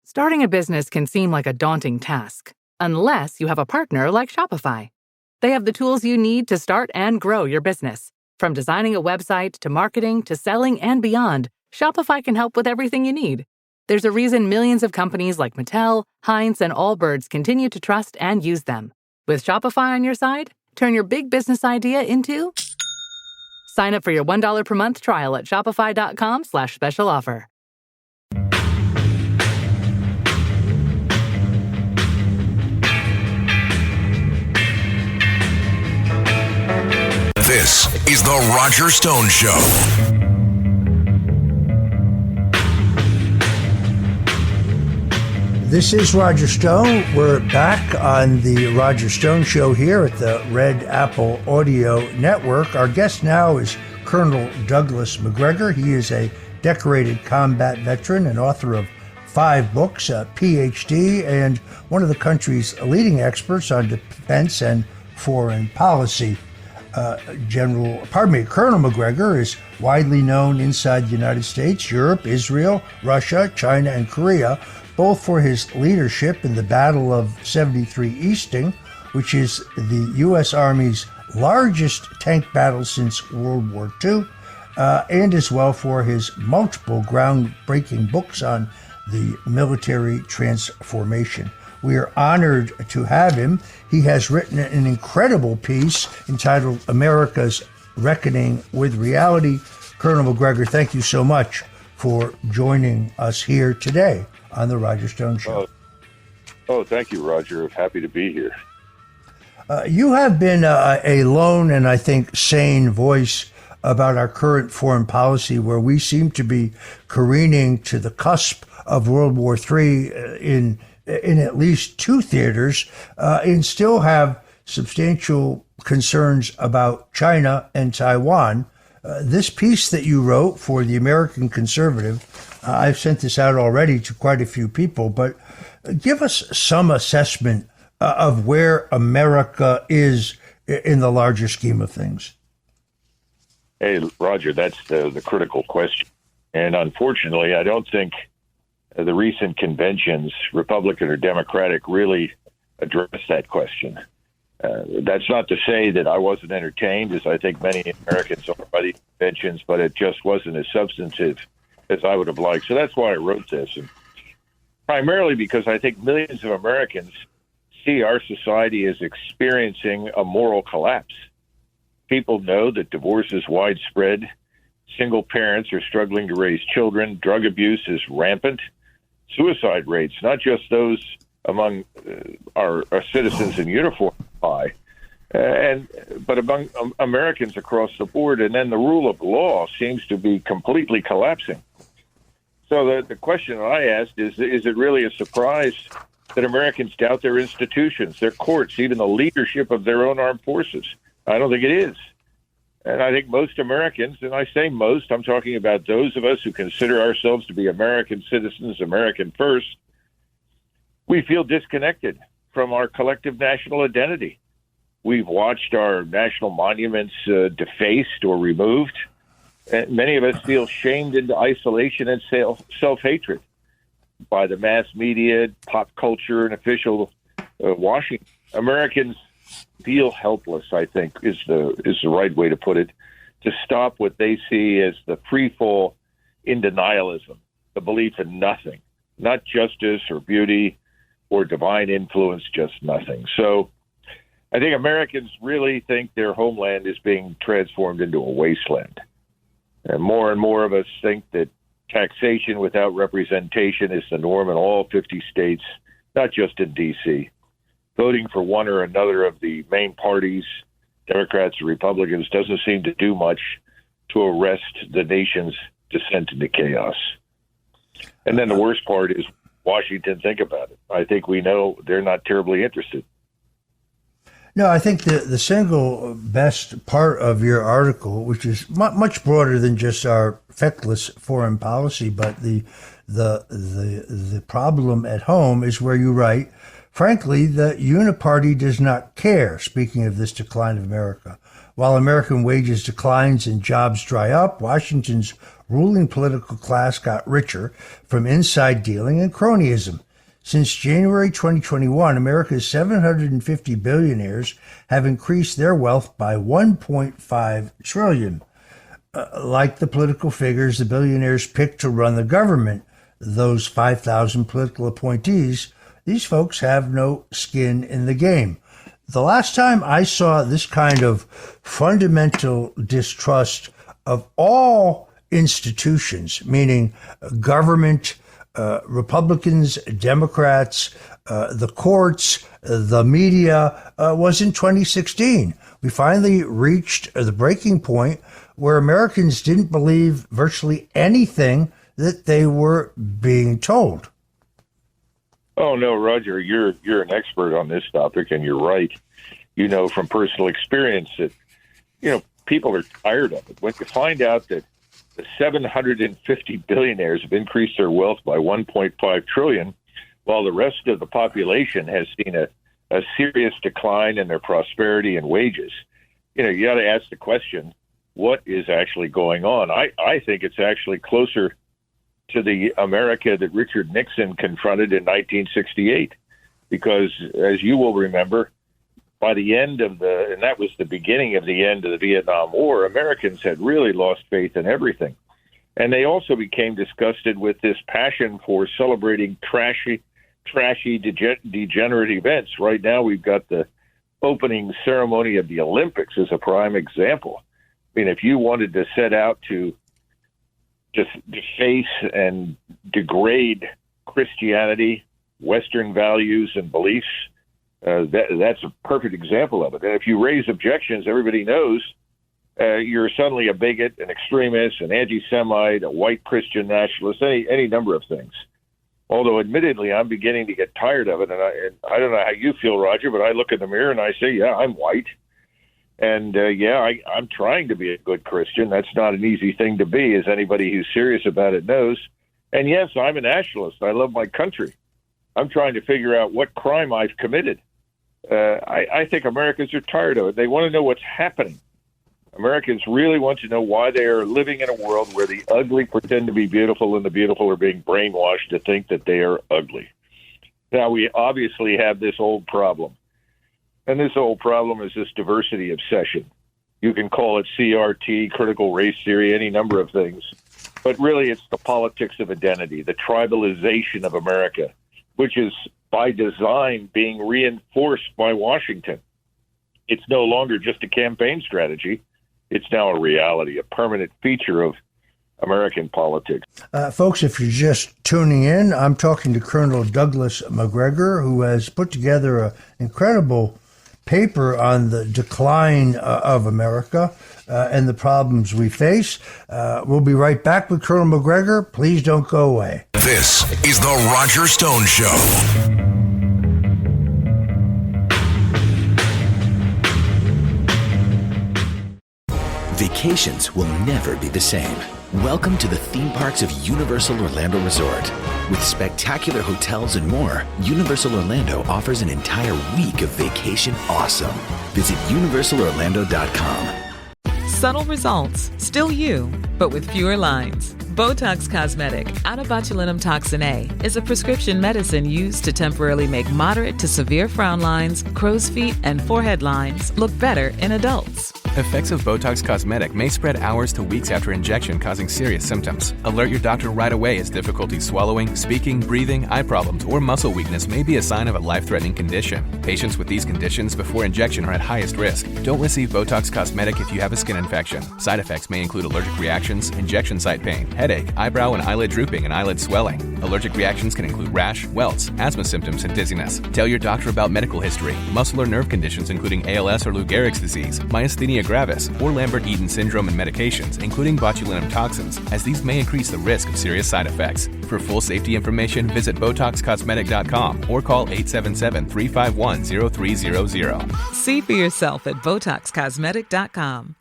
Starting a business can seem like a daunting task, unless you have a partner like Shopify. They have the tools you need to start and grow your business. From designing a website to marketing to selling and beyond, Shopify can help with everything you need. There's a reason millions of companies like Mattel, Heinz, and Allbirds continue to trust and use them. With Shopify on your side, turn your big business idea into... Sign up for your $1 per month trial at shopify.com/special offer. This is The Roger Stone Show. This is Roger Stone. We're back on The Roger Stone Show here at the Red Apple Audio Network. Our guest now is Colonel Douglas McGregor. He is a decorated combat veteran and author of 5 books, a PhD, and one of the country's leading experts on defense and foreign policy. Colonel McGregor is widely known inside the United States, Europe, Israel, Russia, China, and Korea, both for his leadership in the Battle of 73 Easting, which is the U.S. Army's largest tank battle since World War II, and as well for his multiple groundbreaking books on the military transformation. We are honored to have him. He has written an incredible piece entitled America's Reckoning with Reality. Colonel McGregor, thank you so much for joining us here today on The Roger Stone Show. Thank you, Roger. Happy to be here. You have been a lone and I think sane voice about our current foreign policy, where we seem to be careening to the cusp of World War III in at least 2 theaters, and still have substantial concerns about China and Taiwan. This piece that you wrote for the American Conservative, I've sent this out already to quite a few people, but give us some assessment of where America is in the larger scheme of things. Hey, Roger, that's the critical question. And unfortunately, I don't think the recent conventions, Republican or Democratic, really address that question. That's not to say that I wasn't entertained, as I think many Americans are by the conventions, but it just wasn't as substantive as I would have liked. So that's why I wrote this. And primarily because I think millions of Americans see our society as experiencing a moral collapse. People know that divorce is widespread. Single parents are struggling to raise children. Drug abuse is rampant. Suicide rates, not just those among our citizens in uniform, high, but among Americans across the board. And then the rule of law seems to be completely collapsing. So the question I asked is it really a surprise that Americans doubt their institutions, their courts, even the leadership of their own armed forces? I don't think it is. And I think most Americans, and I say most, I'm talking about those of us who consider ourselves to be American citizens, American first, we feel disconnected from our collective national identity. We've watched our national monuments defaced or removed. And many of us feel shamed into isolation and self-hatred by the mass media, pop culture, and official Washington. Americans feel helpless, I think, is the right way to put it, to stop what they see as the free fall into nihilism, the belief in nothing, not justice or beauty or divine influence, just nothing. So I think Americans really think their homeland is being transformed into a wasteland. And more of us think that taxation without representation is the norm in all 50 states, not just in D.C. Voting for one or another of the main parties, Democrats or Republicans, doesn't seem to do much to arrest the nation's descent into chaos. And then the worst part is Washington think about it. I think we know they're not terribly interested. No, I think the single best part of your article, which is much broader than just our feckless foreign policy, but the problem at home, is where you write, frankly, the uniparty does not care, speaking of this decline of America. While American wages declines and jobs dry up, Washington's ruling political class got richer from inside dealing and cronyism. Since January 2021, America's 750 billionaires have increased their wealth by $1.5 trillion. Like the political figures the billionaires picked to run the government, those 5,000 political appointees, these folks have no skin in the game. The last time I saw this kind of fundamental distrust of all institutions, meaning government, Republicans, Democrats, the courts, the media, was in 2016. We finally reached the breaking point where Americans didn't believe virtually anything that they were being told. Oh no, Roger, you're an expert on this topic, and you're right. You know from personal experience that people are tired of it. When you find out that the 750 billionaires have increased their wealth by 1.5 trillion, while the rest of the population has seen a serious decline in their prosperity and wages. You got to ask the question, what is actually going on? I think it's actually closer to the America that Richard Nixon confronted in 1968, because as you will remember, by the end of and that was the beginning of the end of the Vietnam War, Americans had really lost faith in everything. And they also became disgusted with this passion for celebrating trashy, degenerate events. Right now, we've got the opening ceremony of the Olympics as a prime example. I mean, if you wanted to set out to just deface and degrade Christianity, Western values and beliefs, that's a perfect example of it. And if you raise objections, everybody knows you're suddenly a bigot, an extremist, an anti-Semite, a white Christian nationalist, any number of things. Although, admittedly, I'm beginning to get tired of it. And I don't know how you feel, Roger, but I look in the mirror and I say, yeah, I'm white. And, I'm trying to be a good Christian. That's not an easy thing to be, as anybody who's serious about it knows. And, yes, I'm a nationalist. I love my country. I'm trying to figure out what crime I've committed. I think Americans are tired of it. They want to know what's happening. Americans really want to know why they are living in a world where the ugly pretend to be beautiful and the beautiful are being brainwashed to think that they are ugly. Now, we obviously have this old problem. And this old problem is this diversity obsession. You can call it CRT, critical race theory, any number of things. But really, it's the politics of identity, the tribalization of America, which is by design being reinforced by Washington. It's no longer just a campaign strategy. It's now a reality, a permanent feature of American politics. Folks, if you're just tuning in, I'm talking to Colonel Douglas McGregor, who has put together an incredible paper on the decline of America and the problems we face. We'll be right back with Colonel McGregor. Please don't go away. This is the Roger Stone Show. Vacations will never be the same. Welcome to the theme parks of Universal Orlando Resort. With spectacular hotels and more, Universal Orlando offers an entire week of vacation awesome. Visit universalorlando.com. Subtle results, still you, but with fewer lines. Botox Cosmetic, onabotulinum toxin A, is a prescription medicine used to temporarily make moderate to severe frown lines, crow's feet, and forehead lines look better in adults. Effects of Botox Cosmetic may spread hours to weeks after injection, causing serious symptoms. Alert your doctor right away as difficulty swallowing, speaking, breathing, eye problems, or muscle weakness may be a sign of a life-threatening condition. Patients with these conditions before injection are at highest risk. Don't receive Botox Cosmetic if you have a skin infection. Side effects may include allergic reactions, injection site pain, headache, eyebrow and eyelid drooping, and eyelid swelling. Allergic reactions can include rash, welts, asthma symptoms, and dizziness. Tell your doctor about medical history, muscle or nerve conditions including ALS or Lou Gehrig's disease, myasthenia gravis, or Lambert-Eaton syndrome, and medications, including botulinum toxins, as these may increase the risk of serious side effects. For full safety information, visit BotoxCosmetic.com or call 877-351-0300. See for yourself at BotoxCosmetic.com.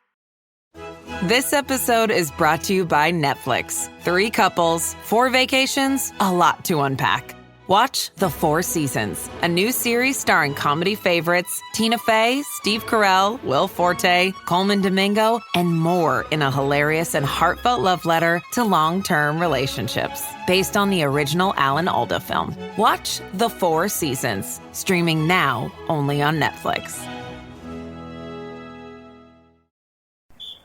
This episode is brought to you by Netflix. 3 couples, 4 vacations, a lot to unpack. Watch The Four Seasons, a new series starring comedy favorites Tina Fey, Steve Carell, Will Forte, Coleman Domingo, and more in a hilarious and heartfelt love letter to long-term relationships. Based on the original Alan Alda film. Watch The Four Seasons, streaming now only on Netflix.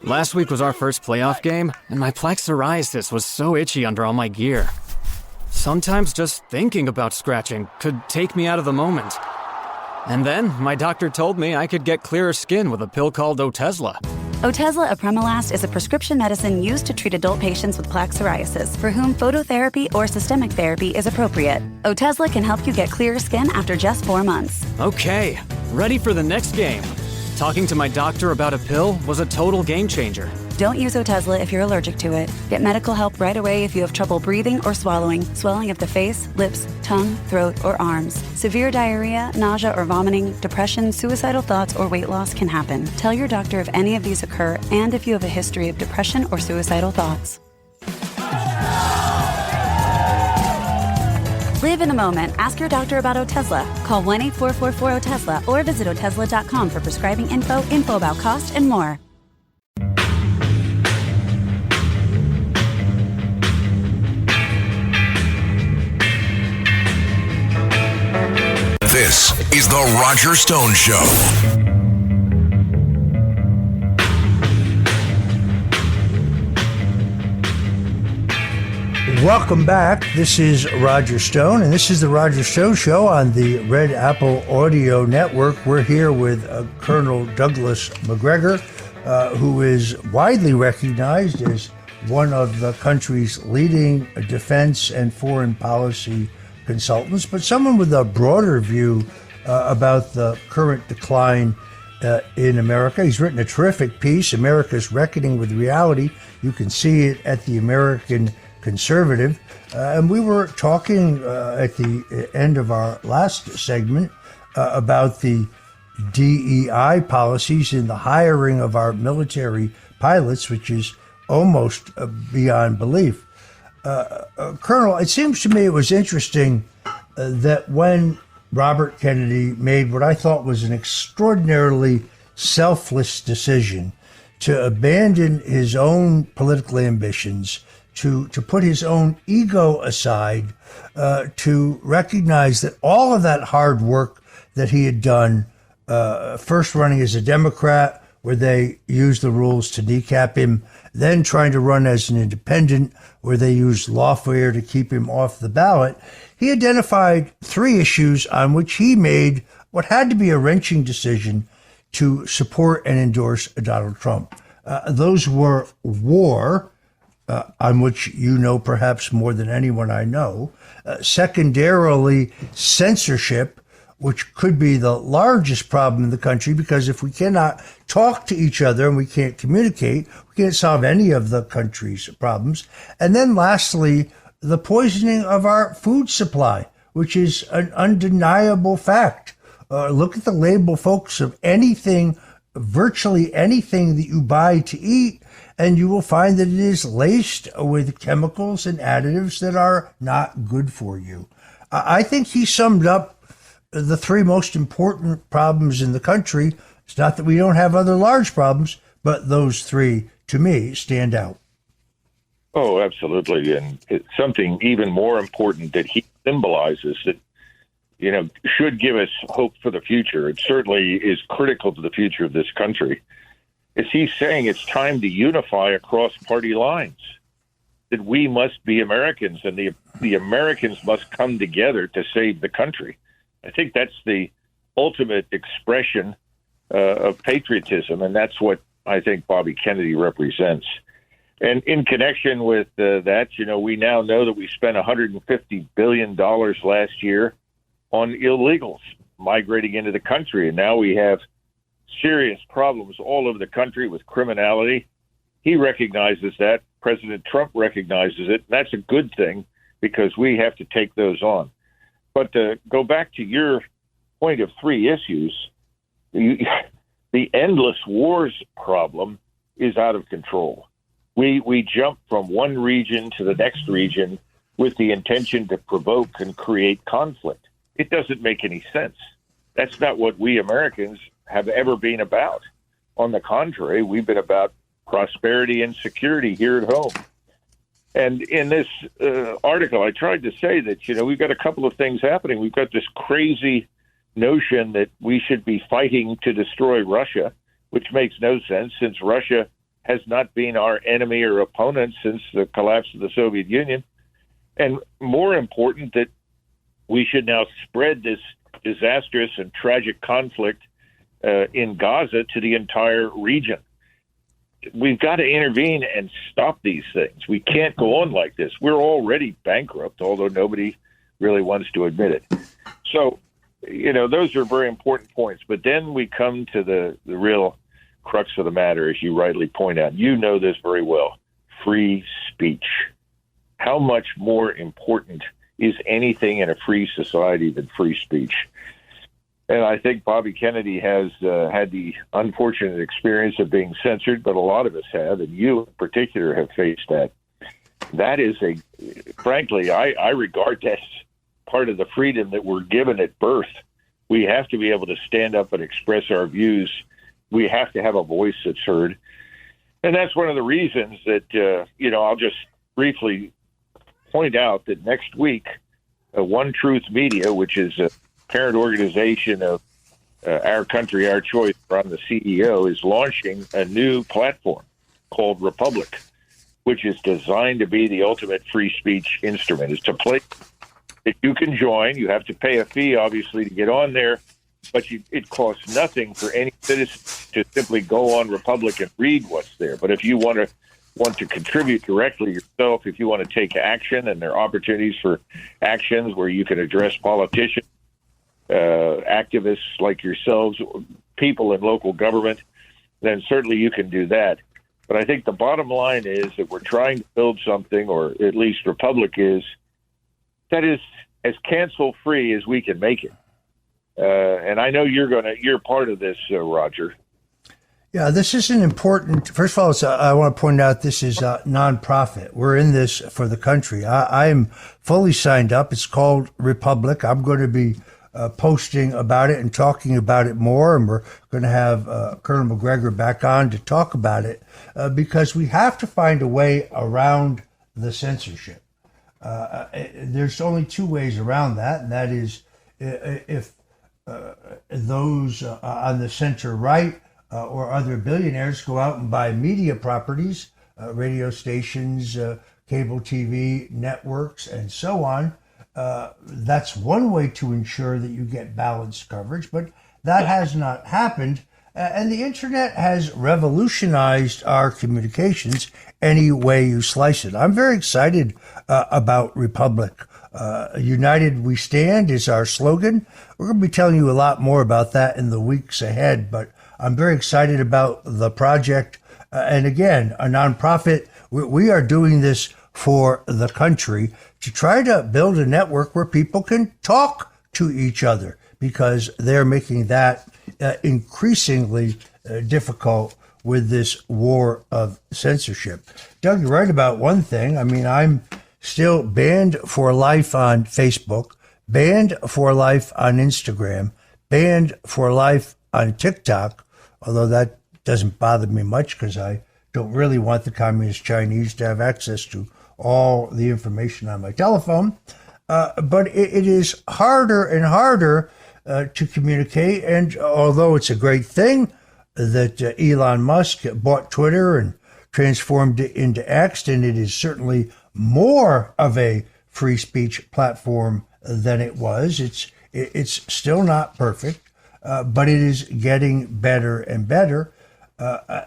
Last week was our first playoff game, and my plaque psoriasis was so itchy under all my gear. Sometimes just thinking about scratching could take me out of the moment. And then my doctor told me I could get clearer skin with a pill called Otezla. Otezla apremilast is a prescription medicine used to treat adult patients with plaque psoriasis for whom phototherapy or systemic therapy is appropriate. Otezla can help you get clearer skin after just 4 months. Okay, ready for the next game. Talking to my doctor about a pill was a total game changer. Don't use Otezla if you're allergic to it. Get medical help right away if you have trouble breathing or swallowing, swelling of the face, lips, tongue, throat, or arms. Severe diarrhea, nausea or vomiting, depression, suicidal thoughts, or weight loss can happen. Tell your doctor if any of these occur and if you have a history of depression or suicidal thoughts. Live in the moment. Ask your doctor about Otezla. Call 1-8444-OTEZLA or visit Otezla.com for prescribing info about cost, and more. This is The Roger Stone Show. Welcome back. This is Roger Stone, and this is The Roger Stone Show on the Red Apple Audio Network. We're here with Colonel Douglas McGregor, who is widely recognized as one of the country's leading defense and foreign policy consultants, but someone with a broader view about the current decline in America. He's written a terrific piece, America's Reckoning with Reality. You can see it at the American Conservative. And we were talking at the end of our last segment about the DEI policies in the hiring of our military pilots, which is almost beyond belief. Colonel, it seems to me it was interesting that when Robert Kennedy made what I thought was an extraordinarily selfless decision to abandon his own political ambitions, to put his own ego aside, to recognize that all of that hard work that he had done, first running as a Democrat, where they used the rules to kneecap him, then trying to run as an independent, where they used lawfare to keep him off the ballot. He identified 3 issues on which he made what had to be a wrenching decision to support and endorse Donald Trump. Those were war, on which you know perhaps more than anyone I know. Secondarily, censorship, which could be the largest problem in the country, because if we cannot talk to each other and we can't communicate, we can't solve any of the country's problems. And then lastly, the poisoning of our food supply, which is an undeniable fact. Look at the label, folks, of anything, virtually anything that you buy to eat, and you will find that it is laced with chemicals and additives that are not good for you. I think he summed up the 3 most important problems in the country. It's not that we don't have other large problems, but those 3, to me, stand out. Oh, absolutely. And it's something even more important that he symbolizes that, you know, should give us hope for the future. It certainly is critical to the future of this country. Is he's saying it's time to unify across party lines, that we must be Americans and the Americans must come together to save the country. I think that's the ultimate expression of patriotism, and that's what I think Bobby Kennedy represents. And in connection with that, you know, we now know that we spent $150 billion last year on illegals migrating into the country, and now we have serious problems all over the country with criminality. He recognizes that. President Trump recognizes it. And that's a good thing because we have to take those on. But to go back to your point of 3 issues, the endless wars problem is out of control. We jump from one region to the next region with the intention to provoke and create conflict. It doesn't make any sense. That's not what we Americans have ever been about. On the contrary, we've been about prosperity and security here at home. And in this article, I tried to say that, we've got a couple of things happening. We've got this crazy notion that we should be fighting to destroy Russia, which makes no sense since Russia has not been our enemy or opponent since the collapse of the Soviet Union. And more important, that we should now spread this disastrous and tragic conflict in Gaza to the entire region. We've got to intervene and stop these things. We can't go on like this. We're already bankrupt, although nobody really wants to admit it. So, those are very important points. But then we come to the real crux of the matter, as you rightly point out. You know this very well. Free speech. How much more important is anything in a free society than free speech? And I think Bobby Kennedy has had the unfortunate experience of being censored, but a lot of us have, and you in particular have faced that. That is frankly, I regard that as part of the freedom that we're given at birth. We have to be able to stand up and express our views. We have to have a voice that's heard. And that's one of the reasons that, I'll just briefly point out that next week, One Truth Media, which is a parent organization of Our Country, Our Choice, where I'm the CEO, is launching a new platform called Republic, which is designed to be the ultimate free speech instrument. It's a place that you can join. You have to pay a fee, obviously, to get on there, but it costs nothing for any citizen to simply go on Republic and read what's there. But if you want to contribute directly yourself, if you want to take action, and there are opportunities for actions where you can address politicians, activists like yourselves, people in local government, then certainly you can do that. But I think the bottom line is that we're trying to build something, or at least Republic is, that is as cancel-free as we can make it. And I know you're part of this, Roger. Yeah, this is an important. First of all, I want to point out this is a nonprofit. We're in this for the country. I'm fully signed up. It's called Republic. I'm going to be posting about it and talking about it more, and we're going to have Colonel McGregor back on to talk about it because we have to find a way around the censorship. There's only two ways around that, and that is if those on the center right or other billionaires go out and buy media properties, radio stations, cable TV networks, and so on. That's one way to ensure that you get balanced coverage, but that has not happened. And the internet has revolutionized our communications any way you slice it. I'm very excited about Republic. United We Stand is our slogan. We're going to be telling you a lot more about that in the weeks ahead, but I'm very excited about the project. And again, a nonprofit, we are doing this for the country to try to build a network where people can talk to each other, because they're making that increasingly difficult with this war of censorship. Doug, you're right about one thing. I mean, I'm still banned for life on Facebook, banned for life on Instagram, banned for life on TikTok, although that doesn't bother me much because I don't really want the communist Chinese to have access to all the information on my telephone. But it is harder and harder to communicate. And although it's a great thing that Elon Musk bought Twitter and transformed it into X, and it is certainly more of a free speech platform than it was. It's still not perfect, but it is getting better and better.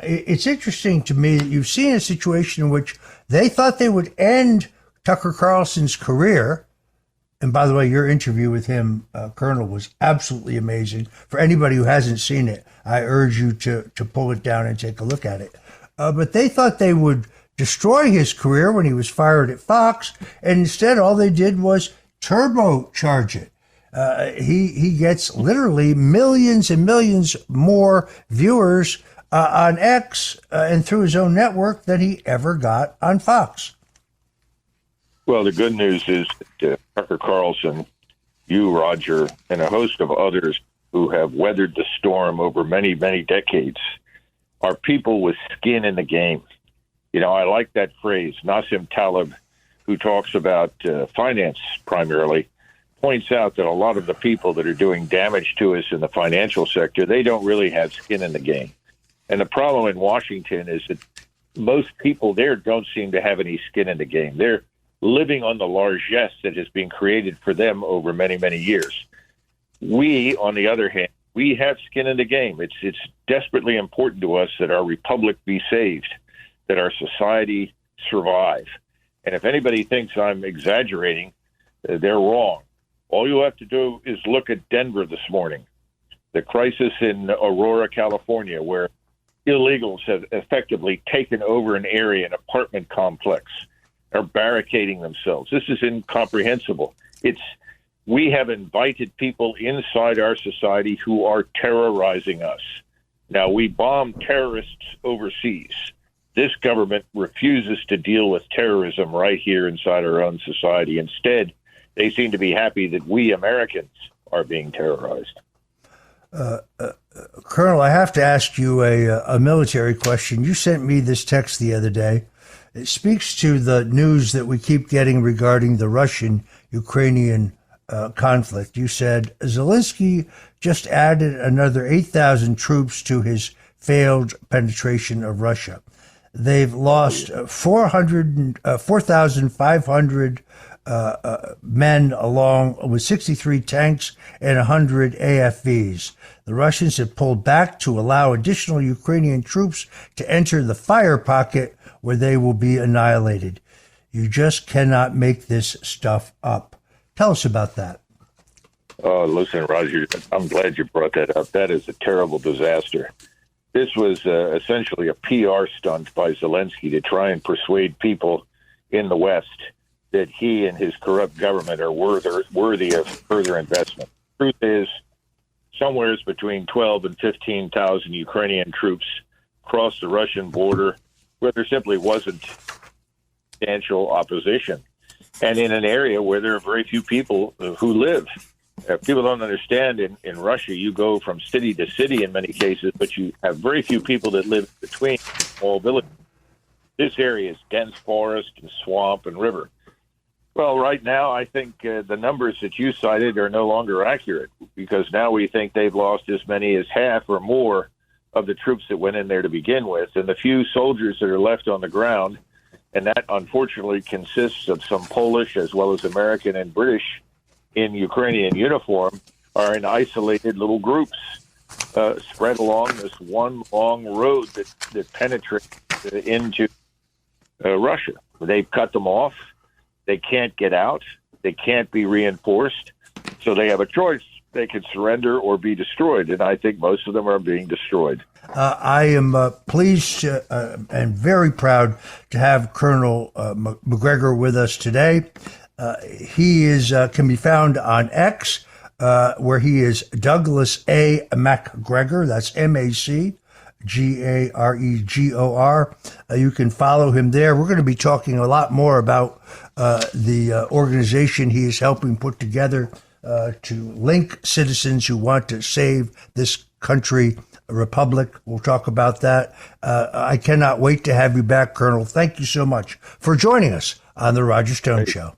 It's interesting to me that you've seen a situation in which they thought they would end Tucker Carlson's career. And by the way, your interview with him, Colonel, was absolutely amazing. For anybody who hasn't seen it, I urge you to pull it down and take a look at it. But they thought they would destroy his career when he was fired at Fox, and instead all they did was turbocharge it. He gets literally millions and millions more viewers on X and through his own network than he ever got on Fox. Well, the good news is that Tucker Carlson, you, Roger, and a host of others who have weathered the storm over many, many decades are people with skin in the game. You know, I like that phrase. Nassim Taleb, who talks about finance primarily, points out that a lot of the people that are doing damage to us in the financial sector, they don't really have skin in the game. And the problem in Washington is that most people there don't seem to have any skin in the game. They're living on the largesse that has been created for them over many, many years. We, on the other hand, we have skin in the game. It's desperately important to us that our republic be saved, that our society survive. And if anybody thinks I'm exaggerating, they're wrong. All you have to do is look at Denver this morning, the crisis in Aurora, California, where illegals have effectively taken over an area, an apartment complex, are barricading themselves. This is incomprehensible. We have invited people inside our society who are terrorizing us. Now, we bomb terrorists overseas. This government refuses to deal with terrorism right here inside our own society. Instead, they seem to be happy that we Americans are being terrorized. Colonel, I have to ask you a military question. You sent me this text the other day. It speaks to the news that we keep getting regarding the Russian-Ukrainian conflict. You said, Zelensky just added another 8,000 troops to his failed penetration of Russia. They've lost 4,500 men, along with 63 tanks and 100 AFVs. The Russians have pulled back to allow additional Ukrainian troops to enter the fire pocket where they will be annihilated. You just cannot make this stuff up. Tell us about that. Oh, listen, Roger, I'm glad you brought that up. That is a terrible disaster. This was essentially a PR stunt by Zelensky to try and persuade people in the West that he and his corrupt government are worthy of further investment. The truth is, somewhere between 12 and 15,000 Ukrainian troops crossed the Russian border where there simply wasn't substantial opposition, and in an area where there are very few people who live. People don't understand in Russia, you go from city to city in many cases, but you have very few people that live between small villages. This area is dense forest and swamp and river. Well, right now, I think the numbers that you cited are no longer accurate, because now we think they've lost as many as half or more of the troops that went in there to begin with. And the few soldiers that are left on the ground, and that unfortunately consists of some Polish as well as American and British in Ukrainian uniform, are in isolated little groups spread along this one long road that penetrates into Russia. They've cut them off. They can't get out. They can't be reinforced. So they have a choice. They can surrender or be destroyed. And I think most of them are being destroyed. I am pleased and very proud to have Colonel McGregor with us today. He can be found on X, where he is Douglas A. McGregor. That's MacGregor. You can follow him there. We're going to be talking a lot more about the organization he is helping put together to link citizens who want to save this country, republic. We'll talk about that. I cannot wait to have you back, Colonel. Thank you so much for joining us on the Roger Stone Show.